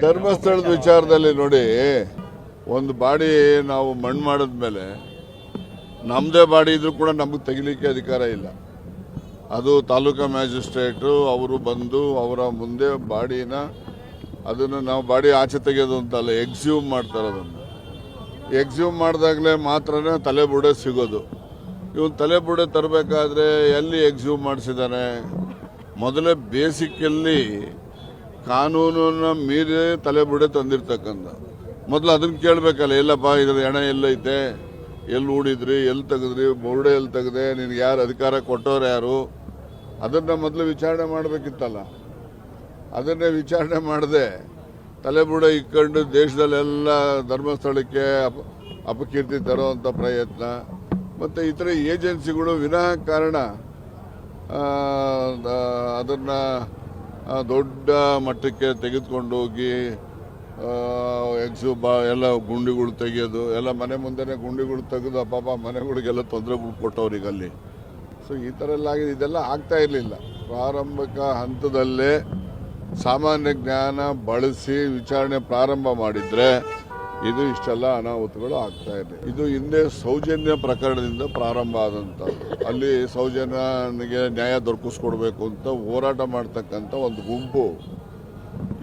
ಧರ್ಮಸ್ಥಳದ ವಿಚಾರದಲ್ಲಿ ನೋಡಿ, ಒಂದು ಬಾಡಿ ನಾವು ಮಣ್ಣು ಮಾಡಿದ್ಮೇಲೆ ನಮ್ಮದೇ ಬಾಡಿ ಇದ್ರೂ ಕೂಡ ನಮಗೆ ತೆಗಿಲಿಕ್ಕೆ ಅಧಿಕಾರ ಇಲ್ಲ. ಅದು ತಾಲೂಕಾ ಮ್ಯಾಜಿಸ್ಟ್ರೇಟು ಅವರು ಬಂದು ಅವರ ಮುಂದೆ ಬಾಡಿನ ಅದನ್ನು ನಾವು ಬಾಡಿ ಆಚೆ ತೆಗೆಯೋದು ಅಂತಲ್ಲ, ಎಕ್ಸ್ಯೂಮ್ ಮಾಡ್ತಾರೆ. ಅದನ್ನು ಎಕ್ಸ್ಯೂಮ್ ಮಾಡಿದಾಗಲೇ ಮಾತ್ರನೇ ತಲೆಬುಡೆ ಸಿಗೋದು. ಇವನು ತಲೆಬುಡೆ ತರಬೇಕಾದ್ರೆ ಎಲ್ಲಿ ಎಕ್ಸ್ಯೂಮ್ ಮಾಡಿಸಿದ್ದಾನೆ? ಮೊದಲೇ ಬೇಸಿಕಲ್ಲಿ ಕಾನೂನನ್ನು ಮೀರಿ ತಲೆಬುಡೆ ತಂದಿರ್ತಕ್ಕಂಥ ಮೊದಲು ಅದನ್ನು ಕೇಳಬೇಕಲ್ಲ. ಎಲ್ಲಪ್ಪ ಇದ್ರ ಹಣ ಎಲ್ಲೈತೆ, ಎಲ್ಲಿ ಹೂಡಿದ್ರಿ, ಎಲ್ಲಿ ತೆಗೆದ್ರಿ, ಬೋರ್ಡೆ ಎಲ್ಲಿ ತೆಗೆದೆ, ನಿನ್ಗೆ ಯಾರು ಅಧಿಕಾರ ಕೊಟ್ಟವ್ರು ಯಾರು, ಅದನ್ನು ಮೊದಲು ವಿಚಾರಣೆ ಮಾಡಬೇಕಿತ್ತಲ್ಲ. ಅದನ್ನೇ ವಿಚಾರಣೆ ಮಾಡದೆ ತಲೆಬುಡೆ ಇಕ್ಕೊಂಡು ದೇಶದಲ್ಲೆಲ್ಲ ಧರ್ಮಸ್ಥಳಕ್ಕೆ ಅಪಕೀರ್ತಿ ತರುವಂಥ ಪ್ರಯತ್ನ, ಮತ್ತು ಇತರ ಏಜೆನ್ಸಿಗಳು ವಿನಾಕಾರಣ ಅದನ್ನು ದೊಡ್ಡ ಮಟ್ಟಕ್ಕೆ ತೆಗೆದುಕೊಂಡು ಹೋಗಿ ಎಲ್ಲ ಗುಂಡಿಗಳು ತೆಗೆಯೋದು, ಎಲ್ಲ ಮನೆ ಮುಂದೆನೇ ಗುಂಡಿಗಳು ತೆಗೆದು ಪಾಪ ಮನೆಗಳಿಗೆಲ್ಲ ತೊಂದರೆಗಳು ಕೊಟ್ಟವ್ರಿಗೆ ಅಲ್ಲಿ. ಸೊ ಈ ಥರ ಎಲ್ಲ ಆಗಿದೆ. ಇದೆಲ್ಲ ಆಗ್ತಾ ಇರಲಿಲ್ಲ. ಪ್ರಾರಂಭಿಕ ಹಂತದಲ್ಲೇ ಸಾಮಾನ್ಯ ಜ್ಞಾನ ಬಳಸಿ ವಿಚಾರಣೆ ಪ್ರಾರಂಭ ಮಾಡಿದರೆ ಇದು ಇಷ್ಟೆಲ್ಲ ಅನಾಹುತಗಳು ಆಗ್ತಾ ಇದೆ. ಇದು ಹಿಂದೆ ಸೌಜನ್ಯ ಪ್ರಕರಣದಿಂದ ಪ್ರಾರಂಭ ಆದಂಥದ್ದು. ಅಲ್ಲಿ ಸೌಜನ್ಯನಿಗೆ ನ್ಯಾಯ ದೊರಕಿಸ್ಕೊಡ್ಬೇಕು ಅಂತ ಹೋರಾಟ ಮಾಡ್ತಕ್ಕಂಥ ಒಂದು ಗುಂಪು